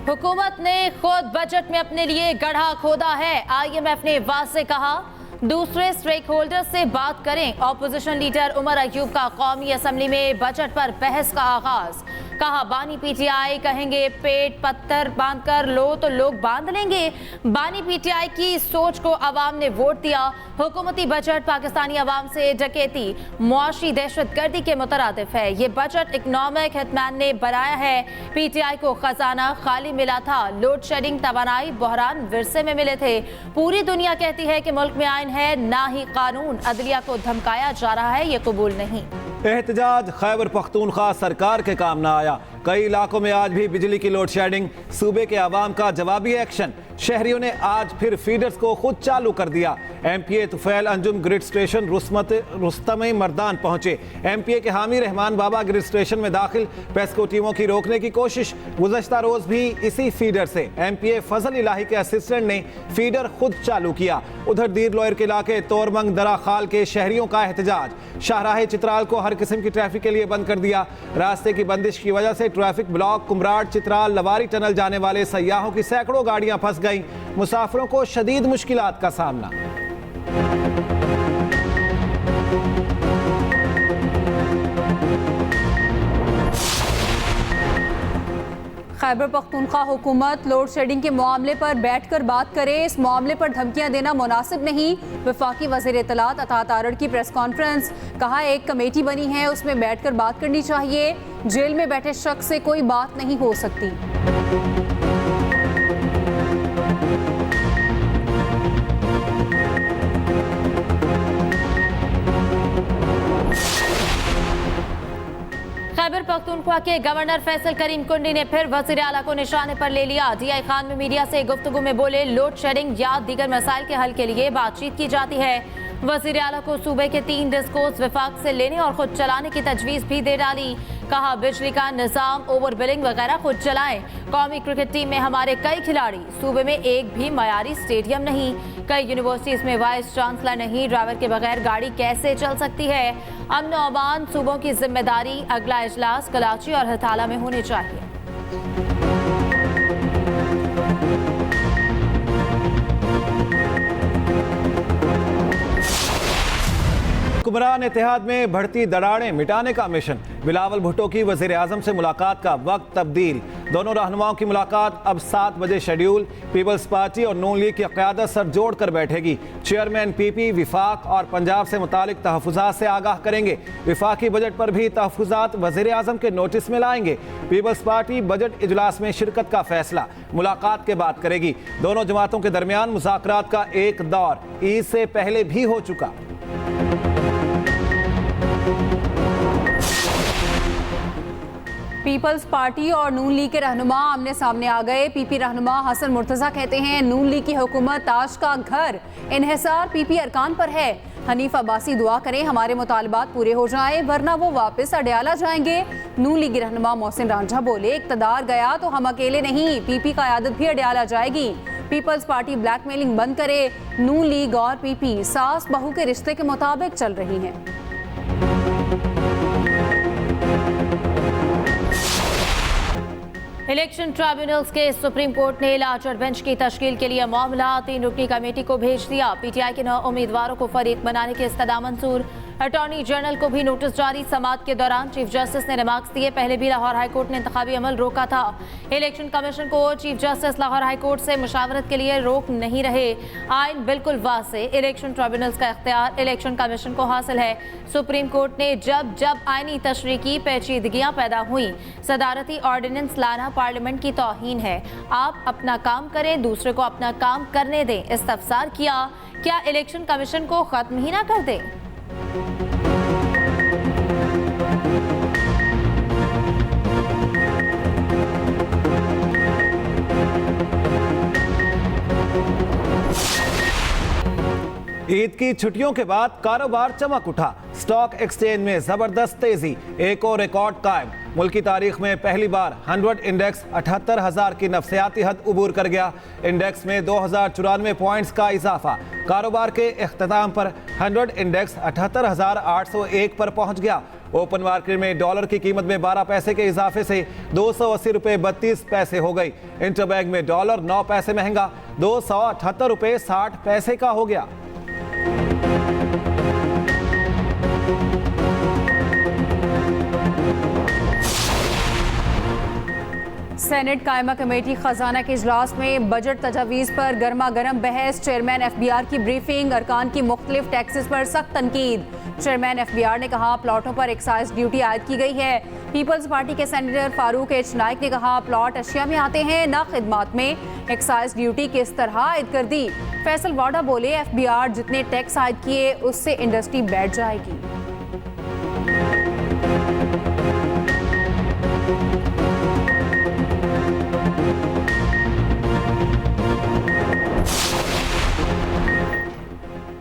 हुकूमत ने खुद बजट में अपने लिए गड्ढा खोदा है। IMF ने वाज़े कहा दूसरे स्टेक होल्डर से बात करें। ऑपोजिशन लीडर उमर अयूब का कौमी असम्बली में बजट पर बहस का आगाज। कहा बानी PTI कहेंगे पेट पत्थर बांध कर लो तो लोग बांध लेंगे। बानी PTI की सोच को अवाम ने वोट दिया। हुकूमती बजट पाकिस्तानी अवाम से डकैती मुआशी दहशतगर्दी के मुतरादिफ है। ये बजट इकनॉमिक हितमैन ने बनाया है। PTI को खजाना खाली मिला था। लोड शेडिंग तवानाई बहरान विरसे में मिले थे। पूरी दुनिया कहती है कि मुल्क में आइन है ना ही कानून। अदलिया को धमकाया जा रहा है, ये कबूल नहीं। एहतजाज खैबर पख्तूनख्वा सरकार के काम ना आया। कई इलाकों में आज भी बिजली की लोड शेडिंग। सूबे के अवाम का जवाबी एक्शन। शहरियों ने आज फिर फीडर्स को खुद चालू कर दिया। MPA Tufail Anjum grid station Rustam Mardan पहुंचे। MPA के हामी रहमान बाबा ग्रिड स्टेशन में दाखिल। पेस्को टीमों की रोकने की कोशिश। गुज़श्ता रोज भी इसी फीडर से MPA फजल इलाही के असिस्टेंट ने फीडर खुद चालू किया। उधर दीर लोयर के इलाके तोरमंग दरा खाल के शहरियों का एहतजाज। शाहराहे चित्राल को हर किस्म की ट्रैफिक के लिए बंद कर दिया। रास्ते की बंदिश की वजह से traffic block. Kumrat Chitral Lowari tunnel जाने वाले सयाहों की सैकड़ों गाड़ियां फंस गईं। मुसाफिरों को शदीद मुश्किलात का सामना। खैबर पख्तूनख्वा हुकूमत लोड शेडिंग के मामले पर बैठकर बात करे। इस मामले पर धमकियां देना मुनासिब नहीं। वफाकी वज़ीर इत्तलात अतात तारड़ की प्रेस कॉन्फ्रेंस। कहा एक कमेटी बनी है, उसमें बैठकर बात करनी चाहिए। जेल में बैठे शख्स से कोई बात नहीं हो सकती। खैबर पख्तूनख्वा के गवर्नर फैसल करीम कुंडी ने फिर वज़ीर आला को निशाने पर ले लिया। DI खान में मीडिया से गुफ्तगू में बोले लोड शेडिंग या दीगर मसाइल के हल के लिए बातचीत की जाती है। वज़ीर आला को सूबे के 3 डिस्कोस विफाक से लेने और खुद चलाने की तजवीज़ भी दे डाली। कहा बिजली का निज़ाम ओवर बिलिंग वगैरह खुद चलाएं। कौमी क्रिकेट टीम में हमारे कई खिलाड़ी। सूबे में एक भी मयारी स्टेडियम नहीं। कई यूनिवर्सिटीज में वाइस चांसलर नहीं। ड्राइवर के बगैर गाड़ी कैसे चल सकती है। अमन और अमान सूबों की जिम्मेदारी। अगला इजलास कराची और हथाला में होने चाहिए। हुक्मरान इत्तेहाद में बढ़ती दरारें मिटाने का मिशन। बिलावल भुट्टो की वज़ीर आज़म से मुलाकात का वक्त तब्दील। दोनों रहनुमाओं की मुलाकात अब 7 बजे शेड्यूल। पीपल्स पार्टी और नून लीग की क़यादत सर जोड़ कर बैठेगी। चेयरमैन PP विफाक और पंजाब से मुतालिक तहफ़्फ़ुज़ात से आगाह करेंगे। विफाकी बजट पर भी तहफ़्फ़ुज़ात वज़ीर आज़म के नोटिस में लाएंगे। पीपल्स पार्टी बजट इजलास में शिरकत का फैसला मुलाकात के बाद करेगी। दोनों जमातों के दरमियान मुज़ाकरात का एक दौर ईद से पहले भी हो चुका। पीपल्स पार्टी और नून लीग के रहनुमा आमने सामने आ गए। PP रहनुमा हसन मुर्तज़ा कहते हैं नून लीग की हुकूमत ताश का घर इन्हिसार PP अरकान पर है। हनीफ अब्बासी दुआ करें हमारे मुतालबात पूरे हो जाएं वरना वो वापस अडयाला जाएंगे। नून लीगी रहनुमा मोहसिन रांझा बोले इक़्तिदार गया तो हम अकेले नहीं, PP का क़यादत भी अडयाला जाएगी। पीपल्स पार्टी ब्लैकमेलिंग बंद करे। नून लीग और PP सास बहू के रिश्ते के मुताबिक चल रही हैं। इलेक्शन ट्राइब्यूनल्स के सुप्रीम कोर्ट ने लार्जर बेंच की तश्कील के लिए मामला 3 रुकनी कमेटी को भेज दिया। PTI के 9 उम्मीदवारों को फरीक बनाने के इस्तदा मंजूर। अटॉर्नी जनरल को भी नोटिस जारी। समाअत के दौरान चीफ जस्टिस ने रिमार्क्स दिए। पहले भी लाहौर हाई कोर्ट ने इंतखाबी अमल रोका था। इलेक्शन कमीशन को chief justice Lahore high court से मुशावरत के लिए रोक नहीं रहे। आइन बिल्कुल वाज़े। इलेक्शन ट्राइब्यूनल्स का इख्तियार इलेक्शन कमीशन को हासिल है। सुप्रीम कोर्ट ने जब आइनी तशरीह की पेचीदगियां पैदा हुई, सदारती ऑर्डिनेंस लाना पार्लियामेंट की तौहीन है। आप अपना काम करें, दूसरे को अपना काम करने दें। इस्तफसार किया क्या इलेक्शन कमीशन को खत्म ही ना कर दें। ईद की छुट्टियों के बाद कारोबार चमक उठा। स्टॉक एक्सचेंज में जबरदस्त तेजी। एक और रिकॉर्ड कायम। मुल्की तारीख में पहली बार 100 इंडेक्स 78,000 की नफसियाती हद उबूर कर गया। इंडेक्स में 2094 पॉइंट्स का इजाफा। कारोबार के इख्तिताम पर 100 इंडेक्स 78,801 पर पहुंच गया। ओपन मार्केट में डॉलर की कीमत में 12 पैसे के इजाफे से 280 रुपए 32 पैसे हो गई। इंटरबैंक में डॉलर 9 पैसे महंगा 278 रुपए 60 पैसे का हो गया। सेनेट कायमा कमेटी खजाना के इजलास में बजट तजावीज़ पर गर्मा गर्म बहस। चेयरमैन FBI की ब्रीफिंग, अरकान की मुख्तलिफ टैक्सेस पर सख्त तनकीद। चेयरमैन FBI ने कहा प्लॉटों पर एक्साइज ड्यूटी आयद की गई है। पीपल्स पार्टी के सेनेटर फारूक H नाइक ने कहा प्लॉट अशिया में आते हैं ना खिदमात में, एक्साइज ड्यूटी किस तरह आयद कर दी। फैसल वाडा बोले FBR जितने टैक्स आयद किए उससे इंडस्ट्री बैठ जाएगी।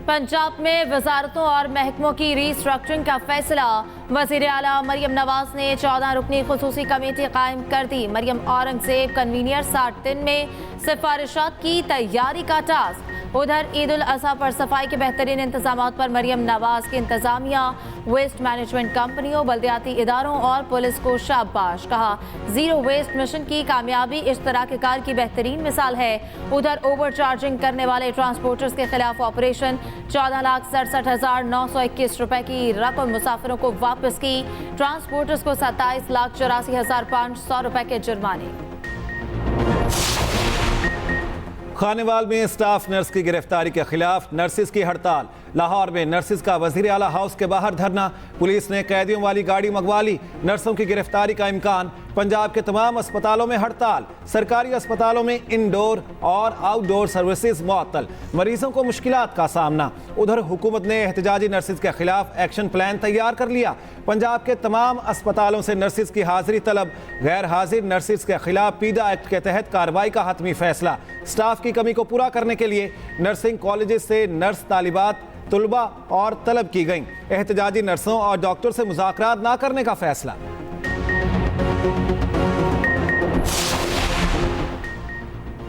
पंजाब में वजारतों और महकमों की रीस्ट्रक्चरिंग का फैसला। वज़ीर आला मरियम नवाज ने 14 रुकनी खुसूसी कमेटी कायम कर दी। मरियम औरंगजेब कन्वीनियर 60 दिन में सिफारिशात की तैयारी का टास्क। उधर ईद उल अजहा पर सफाई के बेहतरीन इंतजाम पर मरियम नवाज की इंतजामिया, वेस्ट मैनेजमेंट कंपनियों, बल्दियाती इदारों और पुलिस को शाबाश कहा। जीरो वेस्ट मिशन की कामयाबी इश्तराककार की बेहतरीन मिसाल है। उधर ओवर चार्जिंग करने वाले ट्रांसपोर्टर्स के खिलाफ ऑपरेशन। 14,67,921 रुपए की रकम मुसाफिरों को वापस की। ट्रांसपोर्टर्स को 27,84,500 रुपए के जुर्माने। खानेवाल में स्टाफ नर्स की गिरफ्तारी के खिलाफ नर्सिस की हड़ताल। लाहौर में नर्सिस का वजीर आला हाउस के बाहर धरना। पुलिस ने कैदियों वाली गाड़ी मंगवा ली। नर्सों की गिरफ्तारी का इम्कान। पंजाब के तमाम अस्पतालों में हड़ताल। सरकारी अस्पतालों में इंडोर और आउटडोर सर्विसेज मुअत्तल। मरीजों को मुश्किलात का सामना। उधर हुकूमत ने एहतजाजी नर्सिस के खिलाफ एक्शन प्लान तैयार कर लिया। पंजाब के तमाम अस्पतालों से नर्सिस की हाजिरी तलब। गैर हाजिर नर्सिस के खिलाफ पीडा एक्ट के तहत कार्रवाई का हतमी फैसला। स्टाफ की कमी को पूरा करने के लिए नर्सिंग कॉलेजेस से नर्स तालिबात तुलबा और तलब की गई। एहतजाजी नर्सों और डॉक्टर से मुज़ाकरात ना करने का फैसला।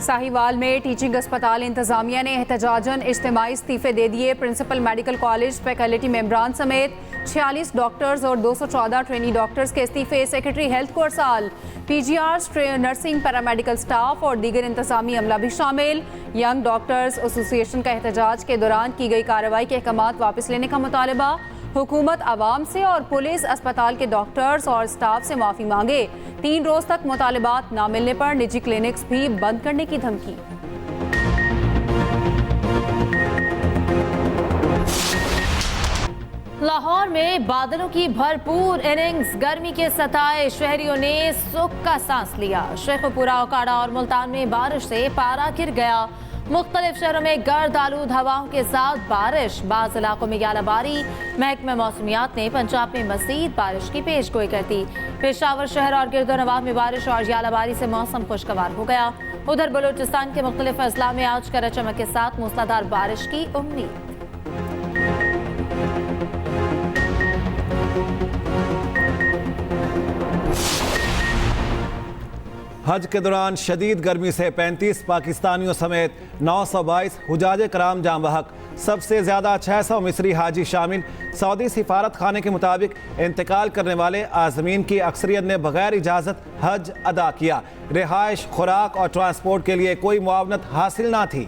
साहिवाल में टीचिंग अस्पताल इंतजामिया ने एहतजाजन इज्तिमाई इस्तीफे दे दिए। प्रिंसिपल मेडिकल कॉलेज फैकल्टी मेंबरान समेत 46 डॉक्टर्स और 214 ट्रेनी डॉक्टर्स के इस्तीफे। सेक्रेटरी हेल्थ को अरसाल। PGR, नर्सिंग, पैरामेडिकल स्टाफ और दीगर इंतजामी अमला भी शामिल। यंग डॉक्टर्स एसोसिएशन का एहतजाज के दौरान की गई कार्रवाई के अहकामात वापस लेने का मुतालबा। हुकूमत आवाम से और पुलिस अस्पताल के डॉक्टर्स और स्टाफ से माफ़ी मांगे। 3 रोज तक मुतालबात ना मिलने पर निजी क्लिनिक्स भी बंद करने की धमकी। लाहौर में बादलों की भरपूर इनिंग्स। गर्मी के सताए शहरियों ने सुख का सांस लिया। शेखपुरा, ओकाड़ा और मुल्तान में बारिश से पारा गिर गया। मुख्तलिफ शहरों में गर्द आलूद हवाओं के साथ बारिश। बाज़ इलाकों में यालाबारी। महकमा मौसमियात ने पंजाब में मज़ीद बारिश की पेशगोई कर दी। पेशावर शहर और गिरदोनवाह में बारिश और यालाबारी से मौसम खुशगवार हो गया। उधर बलूचिस्तान के मुख्तलिफ अजला में आज गरज चमक के साथ मूसलाधार बारिश की उम्मीद। हज के दौरान शदीद गर्मी से 35 पाकिस्तानियों समेत 922 हुजाज कराम जाम बहक। सबसे ज़्यादा 600 मिस्री हाजी शामिल। सऊदी सिफारत खाने के मुताबिक इंतकाल करने वाले आज़मीन की अक्सरियत ने बगैर इजाज़त हज अदा किया। रिहाइश, खुराक और ट्रांसपोर्ट के लिए कोई मुआवनत हासिल ना थी।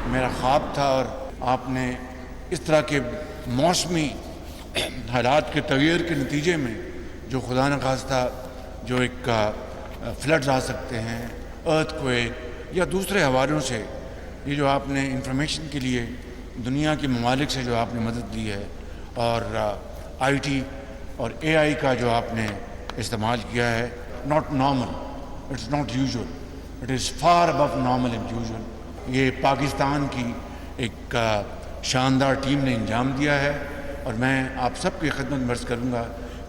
मेरा ख्वाब था और आपने इस तरह के मौसमी हालात के तगैर के नतीजे में जो खुदा न खास्ता जो एक फ्लड्स आ सकते हैं, अर्थक्वेक या दूसरे हवालों से, ये जो आपने इंफॉर्मेशन के लिए दुनिया के ममालिक से जो आपने मदद ली है और IT और AI का जो आपने इस्तेमाल किया है, not normal, it's not usual, it is far above normal and usual. ये पाकिस्तान की एक शानदार टीम ने अंजाम दिया है और मैं आप सबकी खिदमत में अर्ज़ करूँगा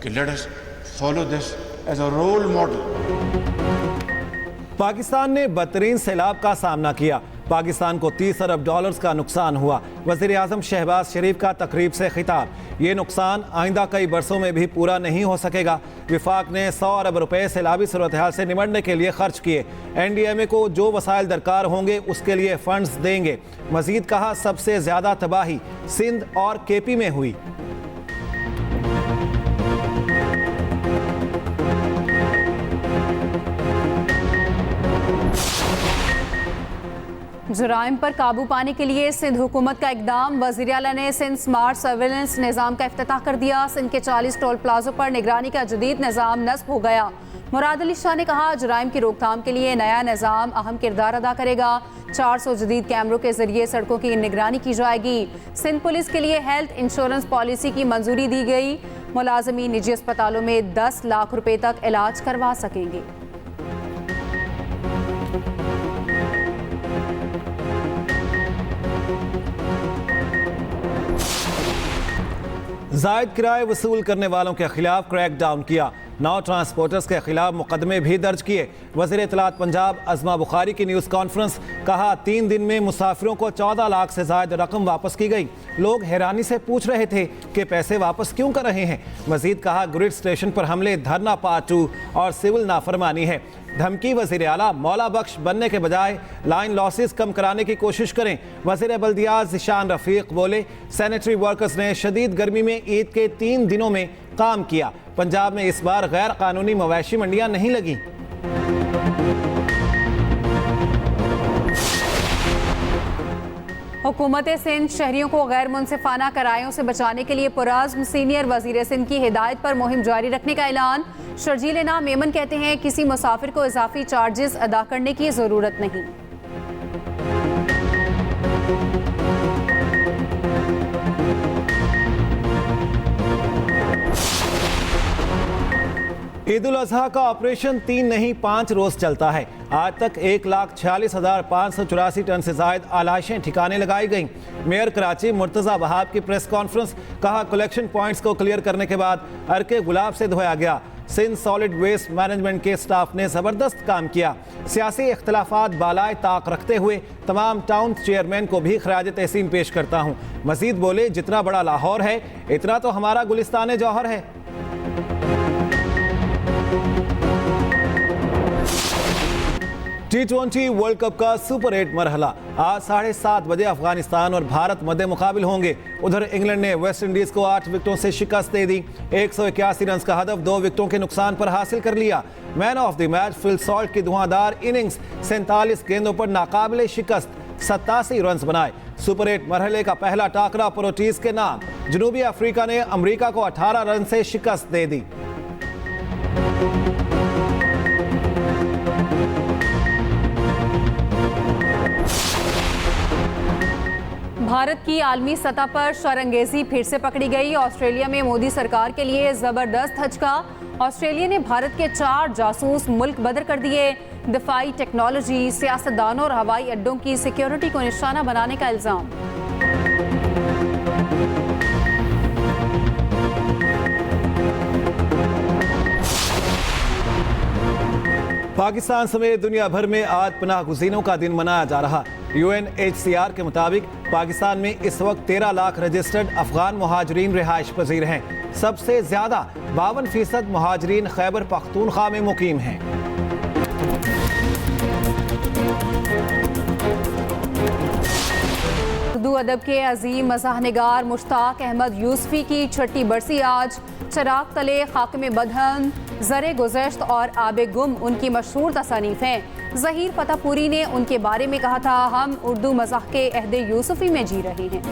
कि let us follow this as a role model. Pakistan ने बदतरीन सैलाब का सामना किया। पाकिस्तान को 30 अरब डॉलर्स का नुकसान हुआ। वज़ीर आज़म शहबाज शरीफ का तकरीब से खिताब, ये नुकसान आइंदा कई बरसों में भी पूरा नहीं हो सकेगा। विफाक ने 100 अरब रुपए सैलाबी सूरत हाल से निमटने के लिए खर्च किए। NDMA को जो वसाइल दरकार होंगे उसके लिए फंड्स देंगे। मजीद कहा, सबसे ज़्यादा तबाही सिंध और KP में हुई। जुराइम पर काबू पाने के लिए सिंध हुकूमत का इकदाम। वज़ीर आला ने सिंध स्मार्ट सर्विलेंस निज़ाम का इफ्तिताह कर दिया। सिंध के 40 टोल प्लाजों पर निगरानी का जदीद निज़ाम नस्ब हो गया। मुराद अली शाह ने कहा, जुराइम की रोकथाम के लिए नया निज़ाम अहम किरदार अदा करेगा। 400 जदीद कैमरों के जरिए सड़कों की निगरानी की जाएगी। सिंध पुलिस के लिए हेल्थ इंश्योरेंस पॉलिसी की मंजूरी दी गई। मुलाजमीन निजी अस्पतालों में 10 लाख रुपए तक इलाज करवा सकेंगे। जायद किराए वसूल करने वालों के खिलाफ क्रैक डाउन किया। 9 ट्रांसपोर्टर्स के खिलाफ मुकदमे भी दर्ज किए। वज़ीर इत्तलात पंजाब अज़मा बुखारी की न्यूज़ कॉन्फ्रेंस, कहा 3 दिन में मुसाफिरों को 14 लाख से ज़ायद रकम वापस की गई। लोग हैरानी से पूछ रहे थे कि पैसे वापस क्यों कर रहे हैं। मजीद कहा, ग्रिड स्टेशन पर हमले, धरना पार्ट 2 और सिविल नाफरमानी है। धमकी, वज़ीर आला मौला बख्श बनने के बजाय लाइन लॉसेस कम कराने की कोशिश करें। वज़ीर बल्दियात ज़िशान रफ़ीक बोले, सैनिटरी वर्कर्स ने शदीद गर्मी में ईद के 3 दिनों में काम किया। पंजाब में इस बार गैर कानूनी मवेशी मंडियां नहीं लगी। हुकूमत सिंध शहरियों को गैर मुनसिफाना किरायों से बचाने के लिए पुरअज़्म सीनियर वज़ीर सिंध की हिदायत पर मुहिम जारी रखने का ऐलान। शर्जील नाम मेमन कहते हैं, किसी मुसाफिर को इजाफी चार्जेस अदा करने की ज़रूरत नहीं। ईद उल अजहा का ऑपरेशन 3 नहीं 5 रोज चलता है। आज तक 1,46,584 टन से जायद आलाइशें ठिकाने लगाई गई। मेयर कराची मुर्तज़ा वहाब की प्रेस कॉन्फ्रेंस, कहा कलेक्शन पॉइंट्स को क्लियर करने के बाद अर्के गुलाब से धोया गया। सिंध सॉलिड वेस्ट मैनेजमेंट के स्टाफ ने ज़बरदस्त काम किया। सियासी इख्तलाफात बालाए ताक रखते हुए तमाम टाउन चेयरमैन को भी खराज तहसीन पेश करता हूँ। मजीद बोले, जितना बड़ा लाहौर है इतना तो हमारा गुलिस्तान जौहर है। T20 वर्ल्ड कप का सुपर 8 मरहला आज 7:30 बजे अफगानिस्तान और भारत मध्य मुकाबिल होंगे। उधर इंग्लैंड ने वेस्ट इंडीज को 8 विकेटों से शिकस्त दे दी। 181 रन का हदफ 2 विकेटों के नुकसान पर हासिल कर लिया। Man of the match Phil Salt की धुआंधार इनिंग्स, 47 गेंदों पर नाकाबिले शिकस्त 87 रन बनाए। सुपर 8 मरहले का पहला टाकरा प्रोटीज के नाम। जनूबी अफ्रीका ने अमरीका को 18 रन से शिकस्त दे दी। भारत की आलमी सतह पर शरंगेजी फिर से पकड़ी गई। ऑस्ट्रेलिया में मोदी सरकार के लिए जबरदस्त धचका। ऑस्ट्रेलिया ने भारत के 4 जासूस मुल्क बदर कर दिए। दिफाई टेक्नोलॉजी, सियासतदानों और हवाई अड्डों की सिक्योरिटी को निशाना बनाने का इल्जाम। पाकिस्तान समेत दुनिया भर में आज पनाह गुज़ीनों का दिन मनाया जा रहा। UNHCR के मुताबिक पाकिस्तान में इस वक्त 13 लाख रजिस्टर्ड अफगान मुहाजिरीन रिहाइश पजीर हैं। सबसे ज्यादा 52% मुहाजिरीन खैबर पख्तूनख्वा में मुकीम हैं। उर्दू अदब के अजीम मज़ाहनिगार मुश्ताक अहमद यूसुफी की 6ठी बरसी आज। चराग तले, खाक में बदहन, ज़रे गुज़श्त और आबे गुम उनकी मशहूर तसानीफ हैं। ज़हीर फतेहपुरी ने उनके बारे में कहा था, हम उर्दू मज़ाह के अहदे यूसुफी में जी रहे हैं।